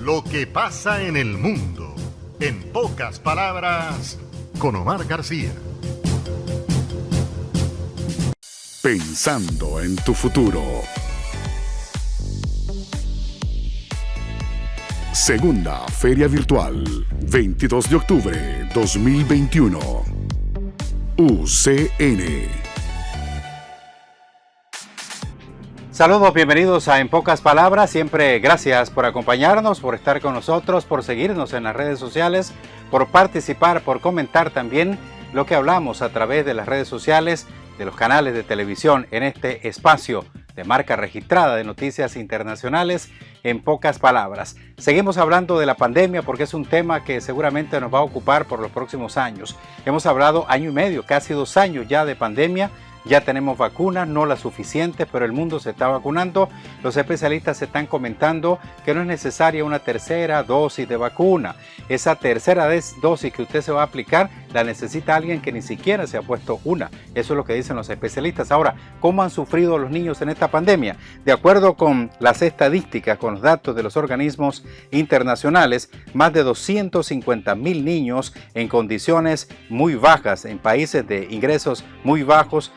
Lo que pasa en el mundo, en pocas palabras, con Omar García. Pensando en tu futuro. Segunda Feria Virtual, 22 de octubre 2021. UCN. Saludos, bienvenidos a En Pocas Palabras. Siempre gracias por acompañarnos, por estar con nosotros, por seguirnos en las redes sociales, por participar, por comentar también lo que hablamos a través de las redes sociales, de los canales de televisión en este espacio de marca registrada de noticias internacionales en pocas palabras. Seguimos hablando de la pandemia porque es un tema que seguramente nos va a ocupar por los próximos años. Hemos hablado año y medio, casi 2 años ya de pandemia. Ya tenemos vacunas, no las suficientes, pero el mundo se está vacunando. Los especialistas están comentando que no es necesaria una tercera dosis de vacuna. Esa tercera dosis que usted se va a aplicar la necesita alguien que ni siquiera se ha puesto una. Eso es lo que dicen los especialistas. Ahora, ¿cómo han sufrido los niños en esta pandemia? De acuerdo con las estadísticas, con los datos de los organismos internacionales, más de 250,000 niños en condiciones muy bajas, en países de ingresos muy bajos,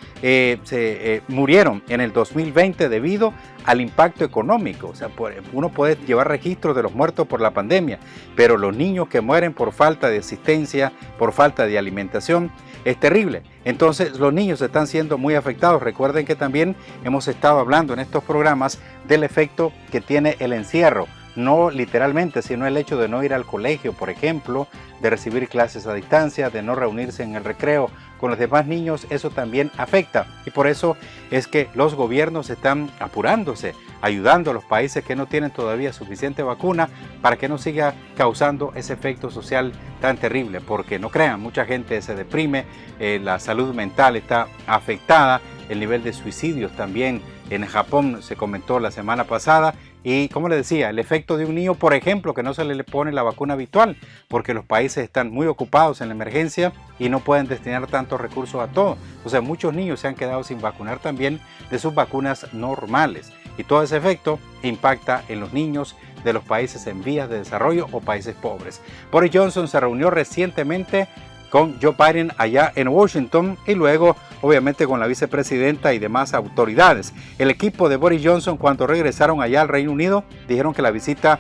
murieron en el 2020 debido al impacto económico. O sea, uno puede llevar registros de los muertos por la pandemia, pero los niños que mueren por falta de asistencia, por falta de alimentación, es terrible. Entonces los niños están siendo muy afectados. Recuerden que también hemos estado hablando en estos programas del efecto que tiene el encierro. No literalmente, sino el hecho de no ir al colegio, por ejemplo, de recibir clases a distancia, de no reunirse en el recreo con los demás niños, eso también afecta. Y por eso es que los gobiernos están apurándose, ayudando a los países que no tienen todavía suficiente vacuna para que no siga causando ese efecto social tan terrible. Porque no crean, mucha gente se deprime, la salud mental está afectada, el nivel de suicidios también en Japón se comentó la semana pasada. Y como le decía, el efecto de un niño, por ejemplo, que no se le pone la vacuna habitual, porque los países están muy ocupados en la emergencia y no pueden destinar tantos recursos a todo. O sea, muchos niños se han quedado sin vacunar también de sus vacunas normales. Y todo ese efecto impacta en los niños de los países en vías de desarrollo o países pobres. Boris Johnson se reunió recientemente con Joe Biden allá en Washington y luego obviamente con la vicepresidenta y demás autoridades. El equipo de Boris Johnson, cuando regresaron allá al Reino Unido, dijeron que la visita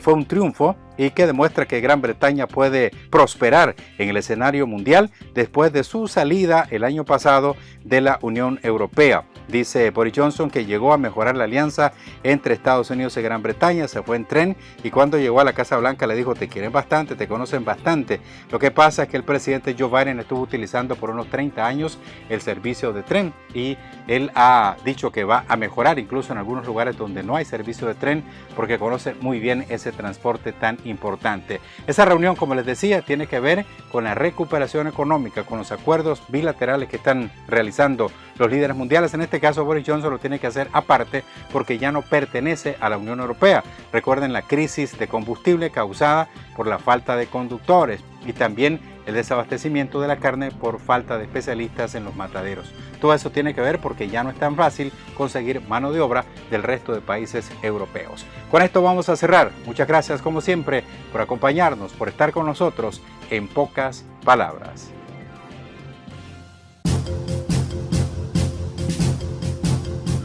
fue un triunfo y que demuestra que Gran Bretaña puede prosperar en el escenario mundial después de su salida el año pasado de la Unión Europea. Dice Boris Johnson que llegó a mejorar la alianza entre Estados Unidos y Gran Bretaña, se fue en tren y cuando llegó a la Casa Blanca le dijo: te quieren bastante, te conocen bastante. Lo que pasa es que el presidente Joe Biden estuvo utilizando por unos 30 años el servicio de tren y él ha dicho que va a mejorar incluso en algunos lugares donde no hay servicio de tren porque conoce muy bien ese transporte tan importante. Esa reunión, como les decía, tiene que ver con la recuperación económica, con los acuerdos bilaterales que están realizando los líderes mundiales. En este caso Boris Johnson lo tiene que hacer aparte porque ya no pertenece a la Unión Europea. Recuerden la crisis de combustible causada por la falta de conductores y también el desabastecimiento de la carne por falta de especialistas en los mataderos. Todo eso tiene que ver porque ya no es tan fácil conseguir mano de obra del resto de países europeos. Con esto vamos a cerrar. Muchas gracias como siempre por acompañarnos, por estar con nosotros en Pocas Palabras.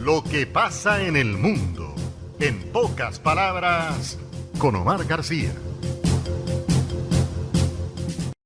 Lo que pasa en el mundo, en pocas palabras, con Omar García.